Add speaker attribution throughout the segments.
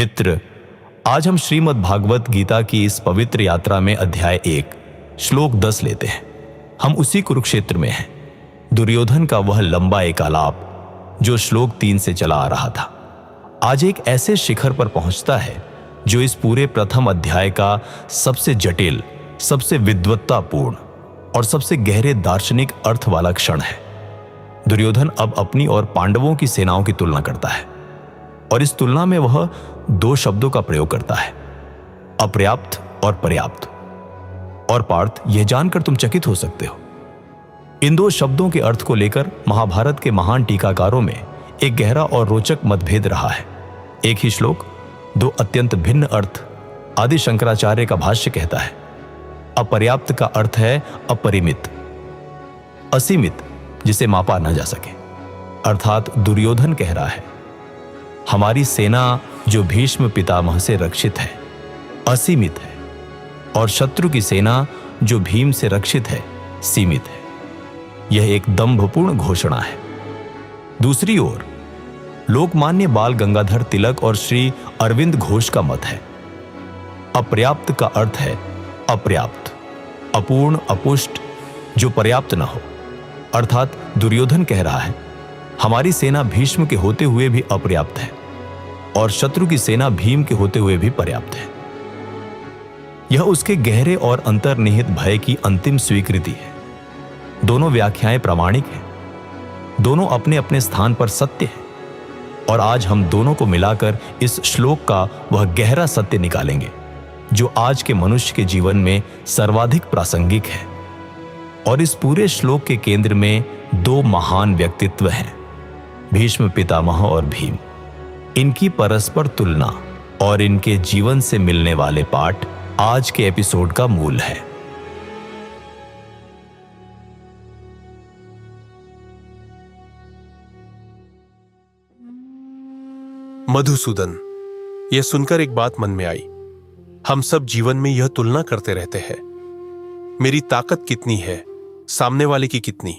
Speaker 1: मित्र, आज हम श्रीमद् भागवत गीता की इस पवित्र यात्रा में अध्याय 1 श्लोक 10 लेते हैं। हम उसी कुरुक्षेत्र में हैं। दुर्योधन का वह लंबा एक आलाप जो श्लोक 3 से चला आ रहा था, आज एक ऐसे शिखर पर पहुंचता है जो इस पूरे प्रथम अध्याय का सबसे जटिल, सबसे विद्वत्तापूर्ण और सबसे गहरे दार्शनिक अर्थ वाला क्षण है। दुर्योधन अब अपनी और पांडवों की सेनाओं की तुलना करता है और इस तुलना में वह 2 शब्दों का प्रयोग करता है, अपर्याप्त और पर्याप्त। और पार्थ, यह जानकर तुम चकित हो सकते हो, इन 2 शब्दों के अर्थ को लेकर महाभारत के महान टीकाकारों में एक गहरा और रोचक मतभेद रहा है। एक ही श्लोक 2 अत्यंत भिन्न अर्थ। आदि शंकराचार्य का भाष्य कहता है, अपर्याप्त का अर्थ है अपरिमित, असीमित, जिसे मापा न जा सके। अर्थात दुर्योधन कह रहा है, हमारी सेना जो भीष्म पितामह से रक्षित है, असीमित है, और शत्रु की सेना जो भीम से रक्षित है, सीमित है। यह एक दंभपूर्ण घोषणा है। दूसरी ओर लोकमान्य बाल गंगाधर तिलक और श्री अरविंद घोष का मत है, अपर्याप्त का अर्थ है अपर्याप्त, अपूर्ण, अपुष्ट, जो पर्याप्त न हो। अर्थात दुर्योधन कह रहा है, हमारी सेना भीष्म के होते हुए भी अपर्याप्त है और शत्रु की सेना भीम के होते हुए भी पर्याप्त है। यह उसके गहरे और अंतर्निहित भय की अंतिम स्वीकृति है। दोनों व्याख्याएं प्रामाणिक हैं, दोनों अपने अपने स्थान पर सत्य हैं, और आज हम दोनों को मिलाकर इस श्लोक का वह गहरा सत्य निकालेंगे जो आज के मनुष्य के जीवन में सर्वाधिक प्रासंगिक है। और इस पूरे श्लोक के केंद्र में 2 महान व्यक्तित्व हैं, भीष्म पितामह और भीम। इनकी परस्पर तुलना और इनके जीवन से मिलने वाले पाठ आज के एपिसोड का मूल है।
Speaker 2: मधुसूदन, यह सुनकर एक बात मन में आई। हम सब जीवन में यह तुलना करते रहते हैं, मेरी ताकत कितनी है, सामने वाले की कितनी।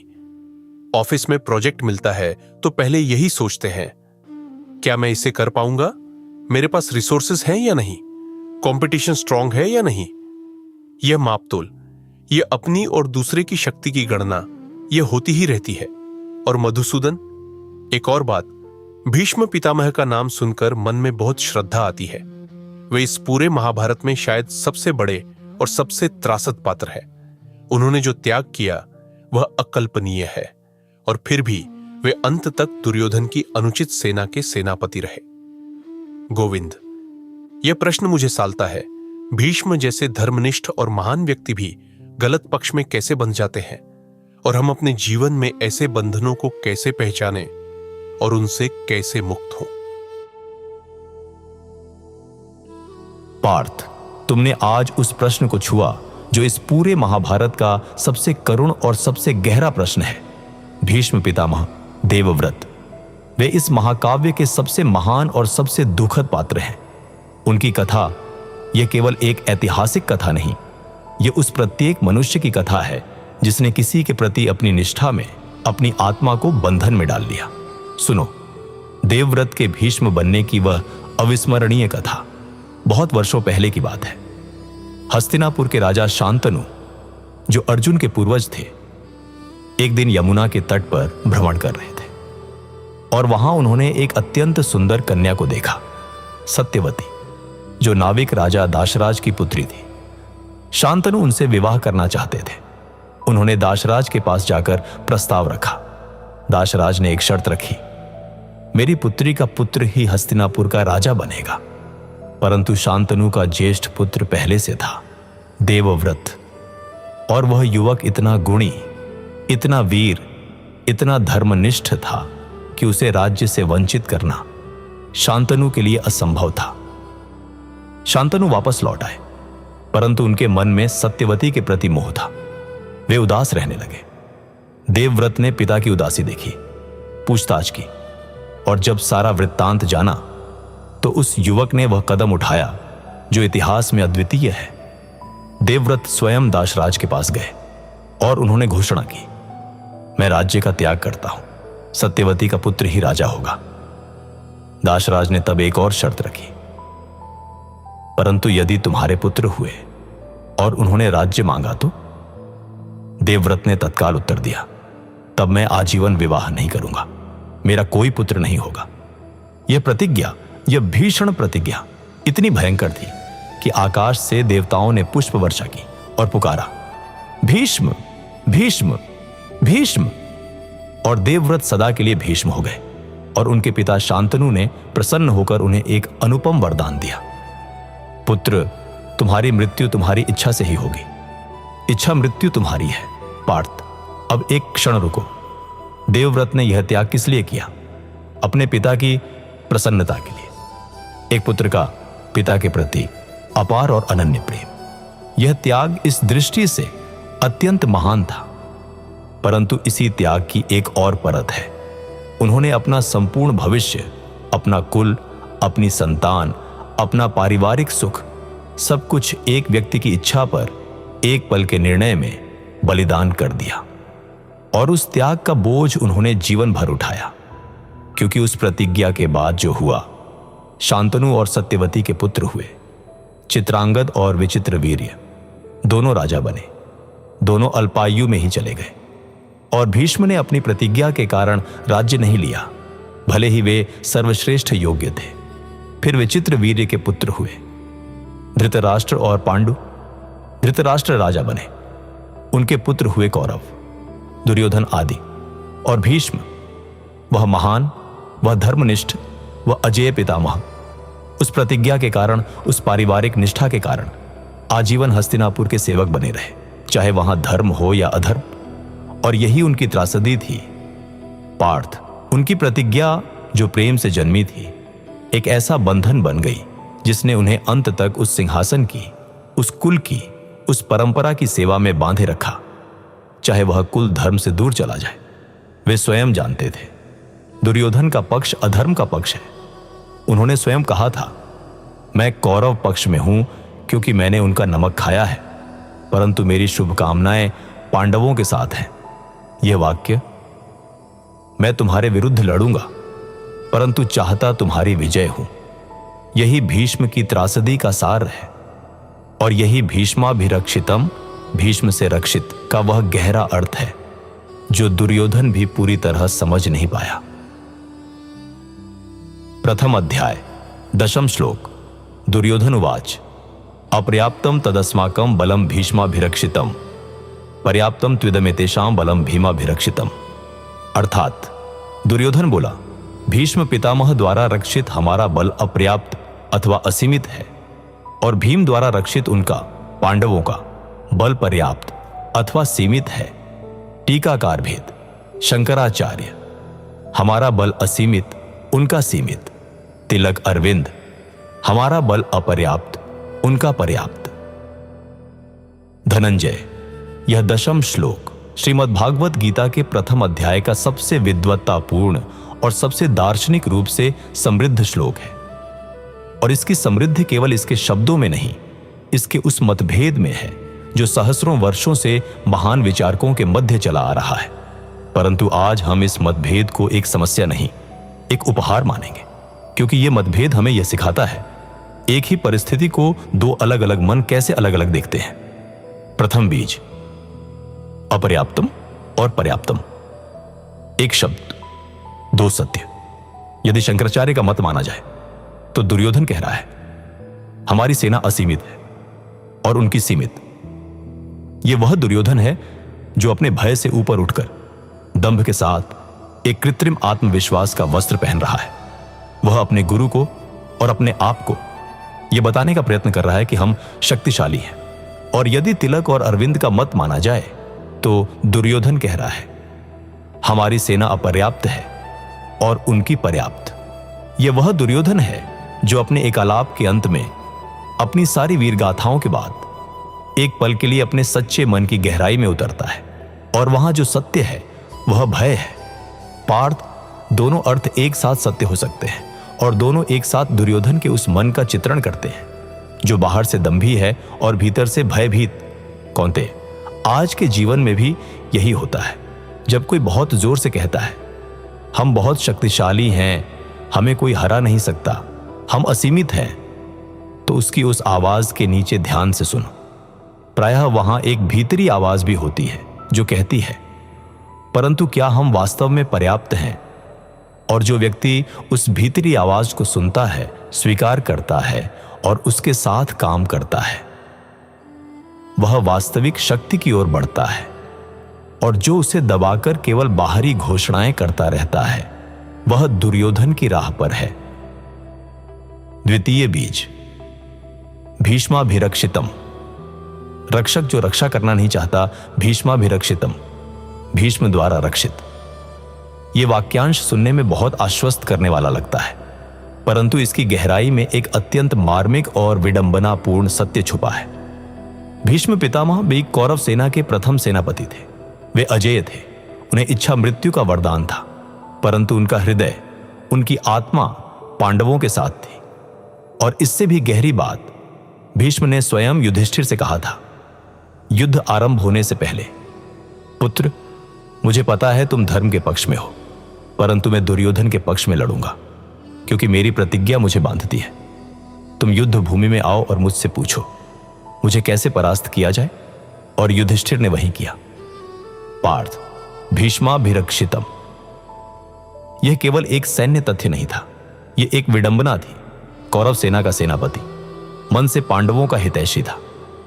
Speaker 2: ऑफिस में प्रोजेक्ट मिलता है तो पहले यही सोचते हैं, क्या मैं इसे कर पाऊंगा, मेरे पास रिसोर्सेस हैं या नहीं, कंपटीशन स्ट्रांग है या नहीं। यह मापतोल, यह अपनी और दूसरे की शक्ति की गणना, यह होती ही रहती है। और मधुसूदन, एक और बात, भीष्म पितामह का नाम सुनकर मन में बहुत श्रद्धा आती है। वे इस पूरे महाभारत में शायद सबसे बड़े और सबसे त्रासद पात्र है। उन्होंने जो त्याग किया वह अकल्पनीय है, और फिर भी वे अंत तक दुर्योधन की अनुचित सेना के सेनापति रहे। गोविंद, यह प्रश्न मुझे सालता है, भीष्म जैसे धर्मनिष्ठ और महान व्यक्ति भी गलत पक्ष में कैसे बंध जाते हैं, और हम अपने जीवन में ऐसे बंधनों को कैसे पहचाने और उनसे कैसे मुक्त हों।
Speaker 1: पार्थ, तुमने आज उस प्रश्न को छुआ जो इस पूरे महाभारत का सबसे करुण और सबसे गहरा प्रश्न है। भीष्म पितामह, देवव्रत, वे इस महाकाव्य के सबसे महान और सबसे दुखद पात्र हैं। उनकी कथा यह केवल एक ऐतिहासिक कथा नहीं, यह उस प्रत्येक मनुष्य की कथा है जिसने किसी के प्रति अपनी निष्ठा में अपनी आत्मा को बंधन में डाल लिया। सुनो, देवव्रत के भीष्म बनने की वह अविस्मरणीय कथा बहुत वर्षों पहले की बात है। हस्तिनापुर के राजा शांतनु, जो अर्जुन के पूर्वज थे, एक दिन यमुना के तट पर भ्रमण कर रहे थे और वहां उन्होंने एक अत्यंत सुंदर कन्या को देखा, सत्यवती, जो नाविक राजा दाशराज की पुत्री थी। शांतनु उनसे विवाह करना चाहते थे। उन्होंने दाशराज के पास जाकर प्रस्ताव रखा। दाशराज ने एक शर्त रखी, मेरी पुत्री का पुत्र ही हस्तिनापुर का राजा बनेगा। परंतु शांतनु का ज्येष्ठ पुत्र पहले से था, देवव्रत, और वह युवक इतना गुणी, इतना वीर, इतना धर्मनिष्ठ था कि उसे राज्य से वंचित करना शांतनु के लिए असंभव था। शांतनु वापस लौट आए, परंतु उनके मन में सत्यवती के प्रति मोह था। वे उदास रहने लगे। देवव्रत ने पिता की उदासी देखी, पूछताछ की, और जब सारा वृत्तांत जाना तो उस युवक ने वह कदम उठाया जो इतिहास में अद्वितीय है। देवव्रत स्वयं दाशराज के पास गए और उन्होंने घोषणा की, मैं राज्य का त्याग करता हूं, सत्यवती का पुत्र ही राजा होगा। दाशराज ने तब एक और शर्त रखी, परंतु यदि तुम्हारे पुत्र हुए और उन्होंने राज्य मांगा तो? देवव्रत ने तत्काल उत्तर दिया, तब मैं आजीवन विवाह नहीं करूंगा, मेरा कोई पुत्र नहीं होगा। यह प्रतिज्ञा, यह भीषण प्रतिज्ञा इतनी भयंकर थी कि आकाश से देवताओं ने पुष्प वर्षा की और पुकारा, भीष्म भीष्म भीष्म। और देवव्रत सदा के लिए भीष्म हो गए और उनके पिता शांतनु ने प्रसन्न होकर उन्हें एक अनुपम वरदान दिया, पुत्र, तुम्हारी मृत्यु तुम्हारी इच्छा से ही होगी, इच्छा मृत्यु तुम्हारी है। पार्थ, अब एक क्षण रुको। देवव्रत ने यह त्याग किस लिए किया? अपने पिता की प्रसन्नता के लिए। एक पुत्र का पिता के प्रति अपार और अनन्य प्रेम, यह त्याग इस दृष्टि से अत्यंत महान था। परंतु इसी त्याग की एक और परत है। उन्होंने अपना संपूर्ण भविष्य, अपना कुल, अपनी संतान, अपना पारिवारिक सुख, सब कुछ एक व्यक्ति की इच्छा पर एक पल के निर्णय में बलिदान कर दिया। और उस त्याग का बोझ उन्होंने जीवन भर उठाया, क्योंकि उस प्रतिज्ञा के बाद जो हुआ, शांतनु और सत्यवती के पुत्र हुए, चित्रांगद और विचित्रवीर्य, दोनों राजा बने, दोनों अल्पायु में ही चले गए। और भीष्म ने अपनी प्रतिज्ञा के कारण राज्य नहीं लिया, भले ही वे सर्वश्रेष्ठ योग्य थे। फिर विचित्रवीर्य के पुत्र हुए, धृतराष्ट्र और पांडु। धृतराष्ट्र राजा बने, उनके पुत्र हुए कौरव, दुर्योधन आदि। और भीष्म, वह महान, वह धर्मनिष्ठ, वह अजेय पितामह, उस प्रतिज्ञा के कारण, उस पारिवारिक निष्ठा के कारण आजीवन हस्तिनापुर के सेवक बने रहे, चाहे वहां धर्म हो या अधर्म। और यही उनकी त्रासदी थी। पार्थ, उनकी प्रतिज्ञा जो प्रेम से जन्मी थी, एक ऐसा बंधन बन गई जिसने उन्हें अंत तक उस सिंहासन की, उस कुल की, उस परंपरा की सेवा में बांधे रखा, चाहे वह कुल धर्म से दूर चला जाए। वे स्वयं जानते थे दुर्योधन का पक्ष अधर्म का पक्ष है। उन्होंने स्वयं कहा था, मैं कौरव पक्ष में हूं क्योंकि मैंने उनका नमक खाया है, परंतु मेरी शुभकामनाएं पांडवों के साथ हैं। यह वाक्य, मैं तुम्हारे विरुद्ध लड़ूंगा परंतु चाहता तुम्हारी विजय हूं, यही भीष्म की त्रासदी का सार है। और यही भीष्माभिरक्षितम, भीष्म से रक्षित का वह गहरा अर्थ है जो दुर्योधन भी पूरी तरह समझ नहीं पाया। प्रथम अध्याय, दशम श्लोक। दुर्योधन उवाच, अपर्याप्तम तदस्माकं बलम भीष्माभिरक्षितम, पर्याप्तम त्विदमेतेषां बलम भीमाभिरक्षितम। अर्थात दुर्योधन बोला, भीष्म पितामह द्वारा रक्षित हमारा बल अपर्याप्त अथवा असीमित है, और भीम द्वारा रक्षित उनका, पांडवों का बल पर्याप्त अथवा सीमित है। टीकाकार भेद। शंकराचार्य, हमारा बल असीमित, उनका सीमित। तिलक अरविंद, हमारा बल अपर्याप्त, उनका पर्याप्त। धनंजय, यह दशम श्लोक श्रीमद्भागवत गीता के प्रथम अध्याय का सबसे विद्वत्तापूर्ण और सबसे दार्शनिक रूप से समृद्ध श्लोक है। और इसकी समृद्धि केवल इसके शब्दों में नहीं, इसके उस मतभेद में है जो सहस्रों वर्षों से महान विचारकों के मध्य चला आ रहा है। परंतु आज हम इस मतभेद को एक समस्या नहीं, एक उपहार मानेंगे, क्योंकि यह मतभेद हमें यह सिखाता है एक ही परिस्थिति को दो अलग अलग मन कैसे अलग अलग देखते हैं। प्रथम बीज, अपर्याप्तम और पर्याप्तम, एक शब्द, दो सत्य। यदि शंकराचार्य का मत माना जाए तो दुर्योधन कह रहा है, हमारी सेना असीमित है और उनकी सीमित। यह वह दुर्योधन है जो अपने भय से ऊपर उठकर दंभ के साथ एक कृत्रिम आत्मविश्वास का वस्त्र पहन रहा है। वह अपने गुरु को और अपने आप को यह बताने का प्रयत्न कर रहा है कि हम शक्तिशाली हैं। और यदि तिलक और अरविंद का मत माना जाए तो दुर्योधन कह रहा है, हमारी सेना अपर्याप्त है और उनकी पर्याप्त। यह वह दुर्योधन है जो अपने एकालाप के अंत में अपनी सारी वीर गाथाओं के बाद एक पल के लिए अपने सच्चे मन की गहराई में उतरता है, और वहां जो सत्य है वह भय है। पार्थ, दोनों अर्थ एक साथ सत्य हो सकते हैं और दोनों एक साथ दुर्योधन के उस मन का चित्रण करते हैं जो बाहर से दंभी है और भीतर से भयभीत। कौन्तेय, आज के जीवन में भी यही होता है। जब कोई बहुत जोर से कहता है, हम बहुत शक्तिशाली हैं, हमें कोई हरा नहीं सकता, हम असीमित हैं, तो उसकी उस आवाज के नीचे ध्यान से सुनो। प्रायः वहां एक भीतरी आवाज भी होती है जो कहती है, परंतु क्या हम वास्तव में पर्याप्त हैं? और जो व्यक्ति उस भीतरी आवाज को सुनता है, स्वीकार करता है और उसके साथ काम करता है, वह वास्तविक शक्ति की ओर बढ़ता है। और जो उसे दबाकर केवल बाहरी घोषणाएं करता रहता है, वह दुर्योधन की राह पर है। द्वितीय बीज, भीष्माभिरक्षितम। रक्षक जो रक्षा करना नहीं चाहता, भीष्माभिरक्षितम, भीष्म द्वारा रक्षित। यह वाक्यांश सुनने में बहुत आश्वस्त करने वाला लगता है, परंतु इसकी गहराई में एक अत्यंत मार्मिक और विडंबनापूर्ण सत्य छुपा है। भीष्म पितामह भी कौरव सेना के प्रथम सेनापति थे। वे अजेय थे, उन्हें इच्छा मृत्यु का वरदान था, परंतु उनका हृदय, उनकी आत्मा पांडवों के साथ थी। और इससे भी गहरी बात भीष्म ने स्वयं युधिष्ठिर से कहा था युद्ध आरंभ होने से पहले, पुत्र, मुझे पता है तुम धर्म के पक्ष में हो, परंतु मैं दुर्योधन के पक्ष में लड़ूंगा, क्योंकि मेरी प्रतिज्ञा मुझे बांधती है। तुम युद्ध भूमि में आओ और मुझसे पूछो मुझे कैसे परास्त किया जाए। और युधिष्ठिर ने वही किया। पार्थ, भीष्माभिरक्षितम। यह केवल एक सैन्य तथ्य नहीं था, यह एक विडंबना थी। कौरव सेना का सेनापति मन से पांडवों का हितैषी था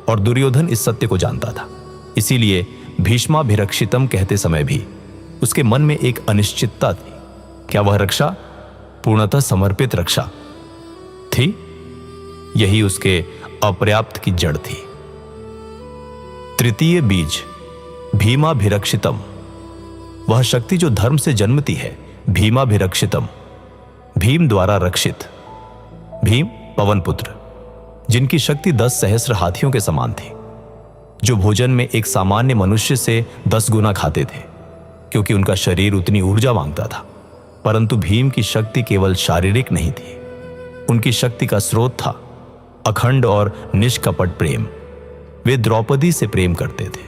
Speaker 1: और दुर्योधन इस सत्य को जानता था। इसीलिए भीष्माभिरक्षितम कहते समय भी उसके मन में एक अनिश्चितता थी। क्या वह रक्षा पूर्णतः समर्पित रक्षा थी? यही उसके अपर्याप्त की जड़ थी। तृतीय बीज, भीमाभिरक्षितम। वह शक्ति जो धर्म से जन्मती है, भीमाभिरक्षितम, भीम द्वारा रक्षित। भीम पवन पुत्र, जिनकी शक्ति 10 सहस्र हाथियों के समान थी, जो भोजन में एक सामान्य मनुष्य से 10 गुना खाते थे, क्योंकि उनका शरीर उतनी ऊर्जा मांगता था। परंतु भीम की शक्ति केवल शारीरिक नहीं थी, उनकी शक्ति का स्रोत था अखंड और निष्कपट प्रेम। वे द्रौपदी से प्रेम करते थे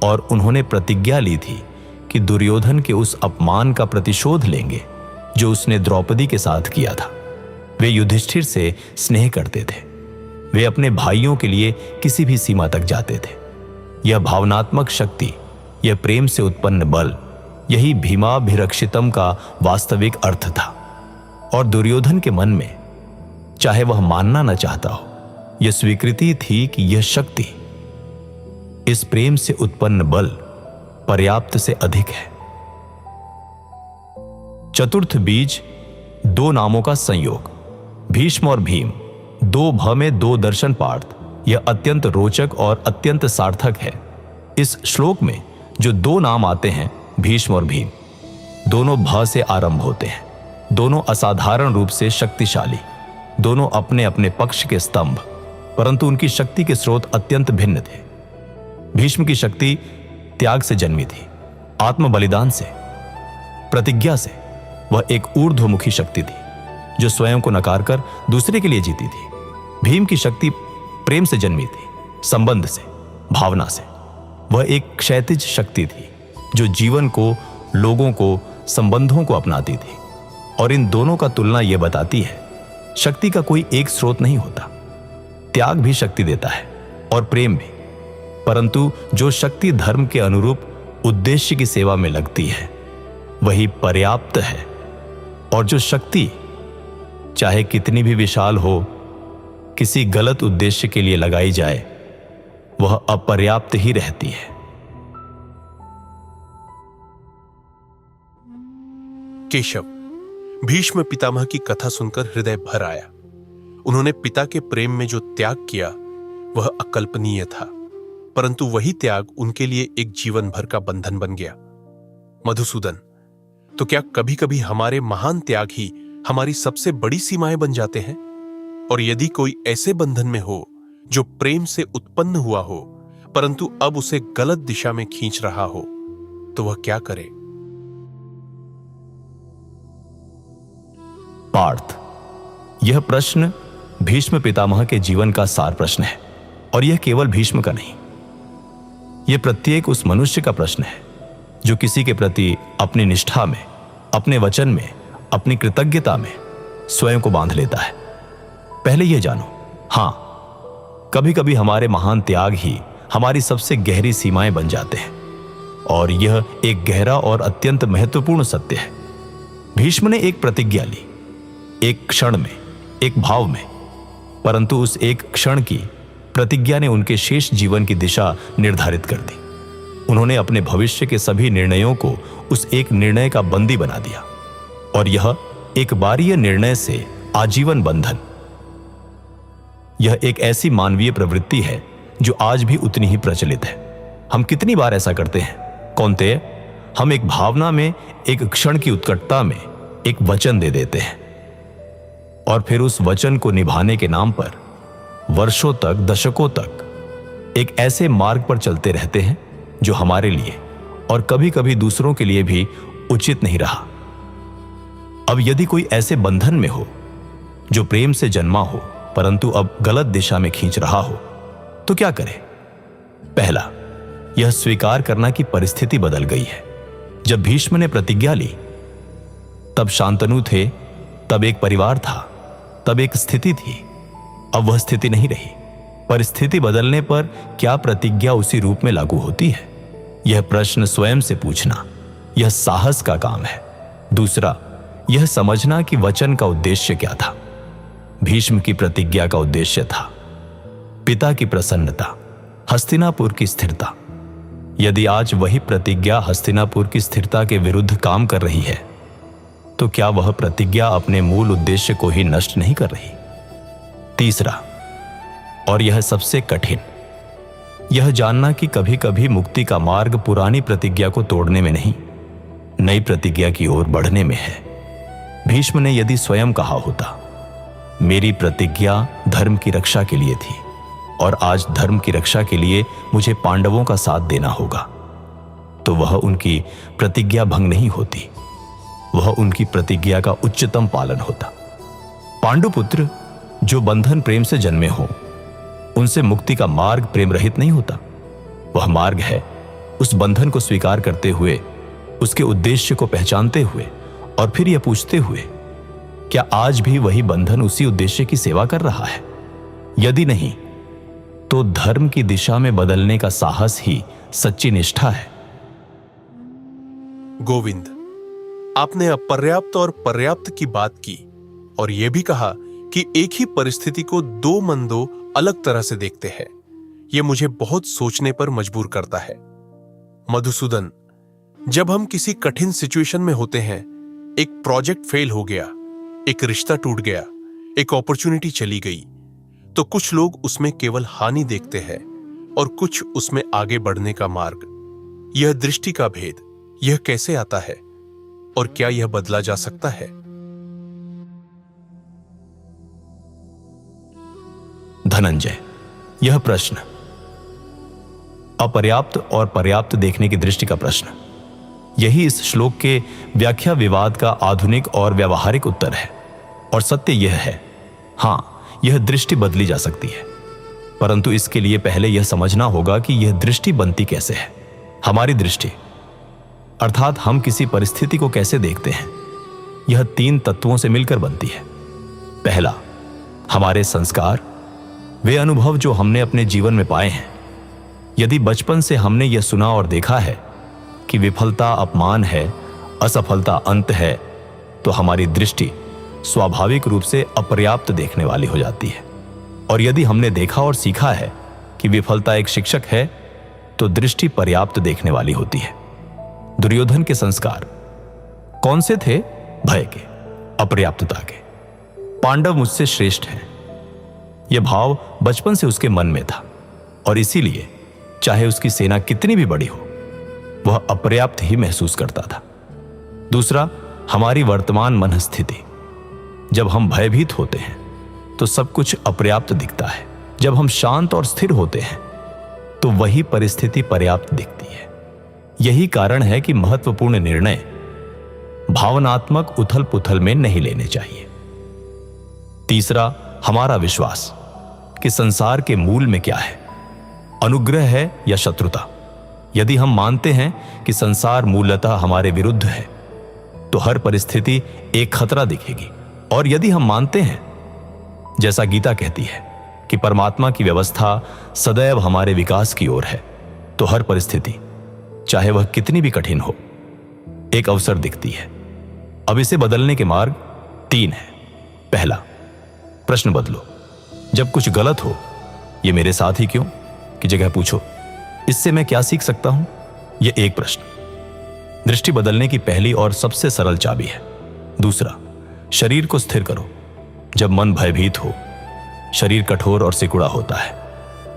Speaker 1: और उन्होंने प्रतिज्ञा ली थी कि दुर्योधन के उस अपमान का प्रतिशोध लेंगे जो उसने द्रौपदी के साथ किया था। वे युधिष्ठिर से स्नेह करते थे। वे अपने भाइयों के लिए किसी भी सीमा तक जाते थे। यह भावनात्मक शक्ति, यह प्रेम से उत्पन्न बल, यही भीमाभिरक्षितम का वास्तविक अर्थ था। और दुर्योधन के मन में, चाहे वह मानना न चाहता हो, यह स्वीकृति थी कि यह शक्ति, इस प्रेम से उत्पन्न बल पर्याप्त से अधिक है। चतुर्थ बीज, 2 नामों का संयोग, भीष्म और भीम, 2 भ में 2 दर्शन पार्थ। यह अत्यंत रोचक और अत्यंत सार्थक है। इस श्लोक में जो 2 नाम आते हैं, भीष्म और भीम, दोनों भ से आरंभ होते हैं। दोनों असाधारण रूप से शक्तिशाली, दोनों अपने अपने पक्ष के स्तंभ, परंतु उनकी शक्ति के स्रोत अत्यंत भिन्न थे। भीष्म की शक्ति त्याग से जन्मी थी, आत्म बलिदान से, प्रतिज्ञा से। वह एक ऊर्ध्वमुखी शक्ति थी जो स्वयं को नकार कर दूसरे के लिए जीती थी। भीम की शक्ति प्रेम से जन्मी थी, संबंध से, भावना से। वह एक क्षैतिज शक्ति थी जो जीवन को, लोगों को, संबंधों को अपनाती थी। और इन दोनों का तुलना यह बताती है, शक्ति का कोई एक स्रोत नहीं होता। त्याग भी शक्ति देता है और प्रेम भी, परंतु जो शक्ति धर्म के अनुरूप उद्देश्य की सेवा में लगती है, वही पर्याप्त है। और जो शक्ति चाहे कितनी भी विशाल हो, किसी गलत उद्देश्य के लिए लगाई जाए, वह अपर्याप्त ही रहती है।
Speaker 2: केशव, भीष्म पितामह की कथा सुनकर हृदय भर आया। उन्होंने पिता के प्रेम में जो त्याग किया वह अकल्पनीय था, परंतु वही त्याग उनके लिए एक जीवन भर का बंधन बन गया। मधुसूदन, तो क्या कभी कभी हमारे महान त्याग ही हमारी सबसे बड़ी सीमाएं बन जाते हैं? और यदि कोई ऐसे बंधन में हो जो प्रेम से उत्पन्न हुआ हो, परंतु अब उसे गलत दिशा में खींच रहा हो, तो वह क्या करे?
Speaker 1: पार्थ, यह प्रश्न भीष्म पितामह के जीवन का सार प्रश्न है। और यह केवल भीष्म का नहीं, यह प्रत्येक उस मनुष्य का प्रश्न है जो किसी के प्रति अपनी निष्ठा में, अपने वचन में, अपनी कृतज्ञता में स्वयं को बांध लेता है। पहले यह जानो, हां, कभी कभी हमारे महान त्याग ही हमारी सबसे गहरी सीमाएं बन जाते हैं, और यह एक गहरा और अत्यंत महत्वपूर्ण सत्य है। भीष्म ने एक प्रतिज्ञा ली, एक क्षण में, एक भाव में, परंतु उस एक क्षण की प्रतिज्ञा ने उनके शेष जीवन की दिशा निर्धारित कर दी। उन्होंने अपने भविष्य के सभी निर्णयों को उस एक निर्णय का बंदी बना दिया, और यह एक बारीय निर्णय से आजीवन बंधन। यह एक ऐसी मानवीय प्रवृत्ति है जो आज भी उतनी ही प्रचलित है। हम कितनी बार ऐसा करते हैं? कौन्तेय, हम एक भावना में, एक क्षण की उत्कटता में एक वचन दे देते हैं, और फिर उस वचन को निभाने के नाम पर वर्षों तक, दशकों तक एक ऐसे मार्ग पर चलते रहते हैं जो हमारे लिए और कभी कभी दूसरों के लिए भी उचित नहीं रहा। अब यदि कोई ऐसे बंधन में हो जो प्रेम से जन्मा हो परंतु अब गलत दिशा में खींच रहा हो, तो क्या करे? पहला, यह स्वीकार करना कि परिस्थिति बदल गई है। जब भीष्म ने प्रतिज्ञा ली तब शांतनु थे, तब एक परिवार था, तब एक स्थिति थी। अब वह स्थिति नहीं रही। परिस्थिति बदलने पर क्या प्रतिज्ञा उसी रूप में लागू होती है? यह प्रश्न स्वयं से पूछना, यह साहस का काम है। दूसरा, यह समझना कि वचन का उद्देश्य क्या था। भीष्म की प्रतिज्ञा का उद्देश्य था पिता की प्रसन्नता, हस्तिनापुर की स्थिरता। यदि आज वही प्रतिज्ञा हस्तिनापुर की स्थिरता के विरुद्ध काम कर रही है, तो क्या वह प्रतिज्ञा अपने मूल उद्देश्य को ही नष्ट नहीं कर रही? तीसरा, और यह सबसे कठिन, यह जानना कि कभी कभी मुक्ति का मार्ग पुरानी प्रतिज्ञा को तोड़ने में नहीं, नई प्रतिज्ञा की ओर बढ़ने में है। भीष्म ने यदि स्वयं कहा होता, मेरी प्रतिज्ञा धर्म की रक्षा के लिए थी और आज धर्म की रक्षा के लिए मुझे पांडवों का साथ देना होगा, तो वह उनकी प्रतिज्ञा भंग नहीं होती, वह उनकी प्रतिज्ञा का उच्चतम पालन होता। पांडुपुत्र जो बंधन प्रेम से जन्मे हो, उनसे मुक्ति का मार्ग प्रेम रहित नहीं होता। वह मार्ग है उस बंधन को स्वीकार करते हुए, उसके उद्देश्य को पहचानते हुए, और फिर यह पूछते हुए, क्या आज भी वही बंधन उसी उद्देश्य की सेवा कर रहा है? यदि नहीं, तो धर्म की दिशा में बदलने का साहस ही सच्ची निष्ठा है।
Speaker 2: गोविंद, आपने अपर्याप्त और पर्याप्त की बात की और यह भी कहा कि एक ही परिस्थिति को दो मंदों अलग तरह से देखते हैं। यह मुझे बहुत सोचने पर मजबूर करता है। मधुसूदन, जब हम किसी कठिन सिचुएशन में होते हैं, एक प्रोजेक्ट फेल हो गया, एक रिश्ता टूट गया, एक अपॉर्चुनिटी चली गई, तो कुछ लोग उसमें केवल हानि देखते हैं और कुछ उसमें आगे बढ़ने का मार्ग। यह दृष्टि का भेद, यह कैसे आता है और क्या यह बदला जा सकता है?
Speaker 1: धनंजय, यह प्रश्न अपर्याप्त और पर्याप्त देखने की दृष्टि का प्रश्न, यही इस श्लोक के व्याख्या विवाद का आधुनिक और व्यावहारिक उत्तर है। और सत्य यह है, हां, यह दृष्टि बदली जा सकती है, परंतु इसके लिए पहले यह समझना होगा कि यह दृष्टि बनती कैसे है। हमारी दृष्टि अर्थात हम किसी परिस्थिति को कैसे देखते हैं, यह तीन तत्वों से मिलकर बनती है। पहला, हमारे संस्कार, वे अनुभव जो हमने अपने जीवन में पाए हैं। यदि बचपन से हमने यह सुना और देखा है कि विफलता अपमान है, असफलता अंत है, तो हमारी दृष्टि स्वाभाविक रूप से अपर्याप्त देखने वाली हो जाती है। और यदि हमने देखा और सीखा है कि विफलता एक शिक्षक है, तो दृष्टि पर्याप्त देखने वाली होती है। दुर्योधन के संस्कार कौन से थे? भय के, अपर्याप्तता के। पांडव मुझसे श्रेष्ठ हैं, यह भाव बचपन से उसके मन में था, और इसीलिए चाहे उसकी सेना कितनी भी बड़ी हो, वह अपर्याप्त ही महसूस करता था। दूसरा, हमारी वर्तमान मनस्थिति, जब हम भयभीत होते हैं तो सब कुछ अपर्याप्त दिखता है, जब हम शांत और स्थिर होते हैं तो वही परिस्थिति पर्याप्त दिखती है। यही कारण है कि महत्वपूर्ण निर्णय भावनात्मक उथल पुथल में नहीं लेने चाहिए। तीसरा, हमारा विश्वास कि संसार के मूल में क्या है, अनुग्रह है या शत्रुता। यदि हम मानते हैं कि संसार मूलतः हमारे विरुद्ध है, तो हर परिस्थिति एक खतरा दिखेगी। और यदि हम मानते हैं, जैसा गीता कहती है, कि परमात्मा की व्यवस्था सदैव हमारे विकास की ओर है, तो हर परिस्थिति, चाहे वह कितनी भी कठिन हो, एक अवसर दिखती है। अब इसे बदलने के मार्ग 3 हैं। पहला, प्रश्न बदलो। जब कुछ गलत हो, ये मेरे साथ ही क्यों की जगह पूछो, इससे मैं क्या सीख सकता हूं? यह एक प्रश्न दृष्टि बदलने की पहली और सबसे सरल चाबी है। दूसरा, शरीर को स्थिर करो। जब मन भयभीत हो, शरीर कठोर और सिकुड़ा होता है,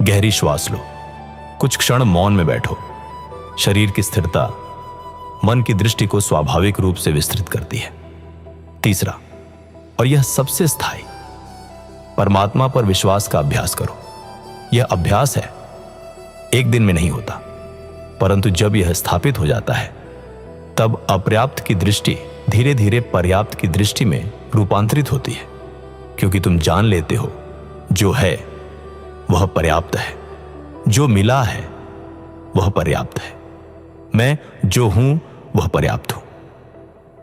Speaker 1: गहरी श्वास लो, कुछ क्षण मौन में बैठो। शरीर की स्थिरता मन की दृष्टि को स्वाभाविक रूप से विस्तृत करती है। तीसरा, और यह सबसे स्थायी, परमात्मा पर विश्वास का अभ्यास करो। यह अभ्यास है, एक दिन में नहीं होता, परंतु जब यह स्थापित हो जाता है, तब अपर्याप्त की दृष्टि धीरे धीरे पर्याप्त की दृष्टि में रूपांतरित होती है, क्योंकि तुम जान लेते हो जो है वह पर्याप्त है, जो मिला है वह पर्याप्त है, मैं जो हूं वह पर्याप्त हूं।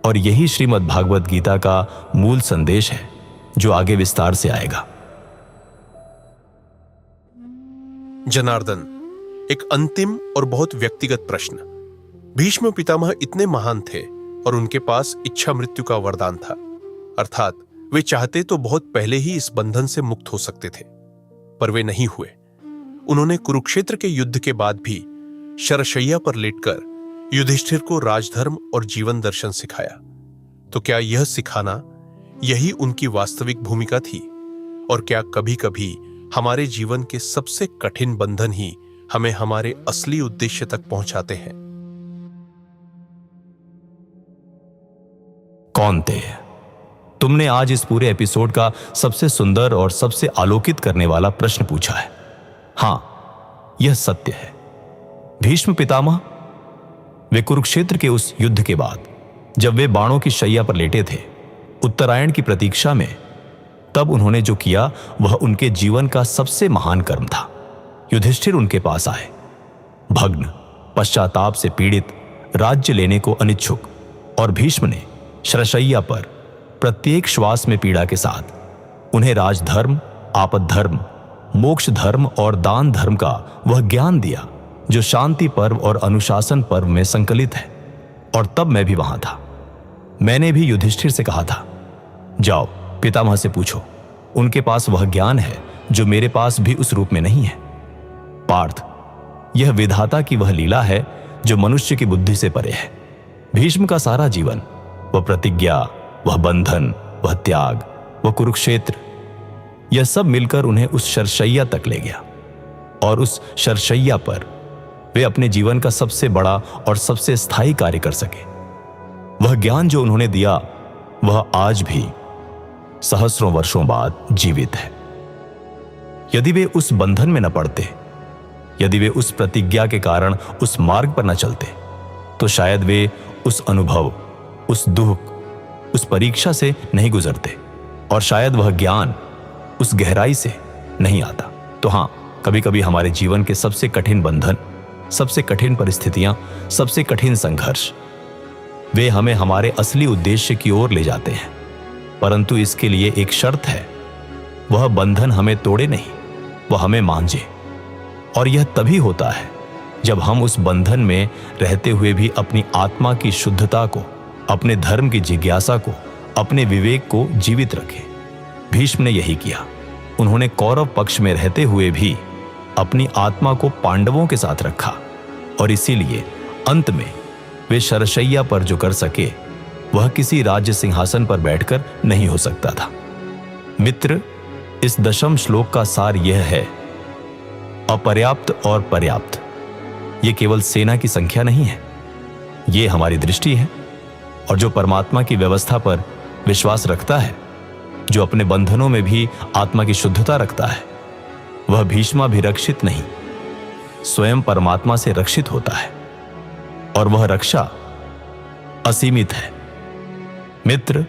Speaker 1: और यही श्रीमद् भागवत गीता का मूल संदेश है, जो आगे विस्तार से आएगा।
Speaker 2: जनार्दन, एक अंतिम और बहुत व्यक्तिगत प्रश्न। भीष्म पितामह इतने महान थे और उनके पास इच्छा मृत्यु का वरदान था, अर्थात वे चाहते तो बहुत पहले ही इस बंधन से मुक्त हो सकते थे, पर वे नहीं हुए। उन्होंने कुरुक्षेत्र के युद्ध के बाद भी शरशैया पर लेटकर युधिष्ठिर को राजधर्म और जीवन दर्शन सिखाया। तो क्या यह सिखाना यही उनकी वास्तविक भूमिका थी? और क्या कभी कभी हमारे जीवन के सबसे कठिन बंधन ही हमें हमारे असली उद्देश्य तक पहुंचाते हैं?
Speaker 1: कौन थे? तुमने आज इस पूरे एपिसोड का सबसे सुंदर और सबसे आलोकित करने वाला प्रश्न पूछा है। हां, यह सत्य है। भीष्म पितामह, वे कुरुक्षेत्र के उस युद्ध के बाद जब वे बाणों की शैया पर लेटे थे, उत्तरायण की प्रतीक्षा में, तब उन्होंने जो किया वह उनके जीवन का सबसे महान कर्म था। युधिष्ठिर उनके पास आए, भग्न, पश्चाताप से पीड़ित, राज्य लेने को अनिच्छुक, और भीष्म ने शरशैया पर प्रत्येक श्वास में पीड़ा के साथ उन्हें राजधर्म, आपद धर्म, मोक्ष धर्म और दान धर्म का वह ज्ञान दिया जो शांति पर्व और अनुशासन पर्व में संकलित है। और तब मैं भी वहां था। मैंने भी युधिष्ठिर से कहा था, जाओ पितामह से पूछो, उनके पास वह ज्ञान है जो मेरे पास भी उस रूप में नहीं है। पार्थ, यह विधाता की वह लीला है जो मनुष्य की बुद्धि से परे है। भीष्म का सारा जीवन, वह प्रतिज्ञा, वह बंधन, वह त्याग, वह कुरुक्षेत्र, यह सब मिलकर उन्हें उस शरशैया तक ले गया। और उस शरशैया पर वे अपने जीवन का सबसे बड़ा और सबसे स्थायी कार्य कर सके। वह ज्ञान जो उन्होंने दिया, वह आज भी सहस्रों वर्षों बाद जीवित है। यदि वे उस बंधन में न पड़ते, यदि वे उस प्रतिज्ञा के कारण उस मार्ग पर न चलते, तो शायद वे उस अनुभव, उस दुख, उस परीक्षा से नहीं गुजरते, और शायद वह ज्ञान उस गहराई से नहीं आता। तो हां, कभी कभी हमारे जीवन के सबसे कठिन बंधन, सबसे कठिन परिस्थितियां, सबसे कठिन संघर्ष, वे हमें हमारे असली उद्देश्य की ओर ले जाते हैं। परंतु इसके लिए एक शर्त है, वह बंधन हमें तोड़े नहीं, वह हमें मांझे। और यह तभी होता है जब हम उस बंधन में रहते हुए भी अपनी आत्मा की शुद्धता को, अपने धर्म की जिज्ञासा को, अपने विवेक को जीवित रखें। भीष्म ने यही किया। उन्होंने कौरव पक्ष में रहते हुए भी अपनी आत्मा को पांडवों के साथ रखा, और इसीलिए अंत में वे शरशैया पर जो कर सके, वह किसी राज्य सिंहासन पर बैठकर नहीं हो सकता था। मित्र, इस दशम श्लोक का सार यह है, अपर्याप्त और पर्याप्त, यह केवल सेना की संख्या नहीं है, यह हमारी दृष्टि है। और जो परमात्मा की व्यवस्था पर विश्वास रखता है, जो अपने बंधनों में भी आत्मा की शुद्धता रखता है, वह भीष्माभिरक्षित नहीं, स्वयं परमात्मा से रक्षित होता है, और वह रक्षा असीमित है। मित्र,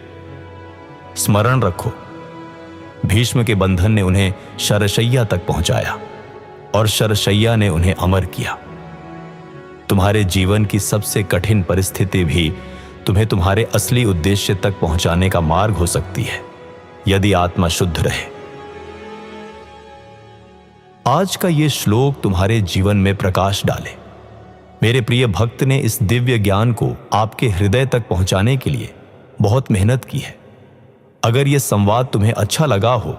Speaker 1: स्मरण रखो, भीष्म के बंधन ने उन्हें शरशैया तक पहुंचाया, और शरशैया ने उन्हें अमर किया। तुम्हारे जीवन की सबसे कठिन परिस्थिति भी तुम्हें तुम्हारे असली उद्देश्य तक पहुंचाने का मार्ग हो सकती है, यदि आत्मा शुद्ध रहे। आज का ये श्लोक तुम्हारे जीवन में प्रकाश डाले। मेरे प्रिय भक्त ने इस दिव्य ज्ञान को आपके हृदय तक पहुंचाने के लिए बहुत मेहनत की है। अगर यह संवाद तुम्हें अच्छा लगा हो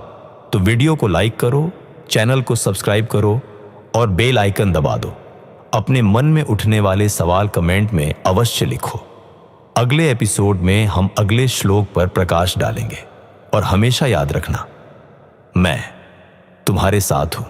Speaker 1: तो वीडियो को लाइक करो, चैनल को सब्सक्राइब करो और बेल आइकन दबा दो। अपने मन में उठने वाले सवाल कमेंट में अवश्य लिखो। अगले एपिसोड में हम अगले श्लोक पर प्रकाश डालेंगे। और हमेशा याद रखना, मैं तुम्हारे साथ हूं।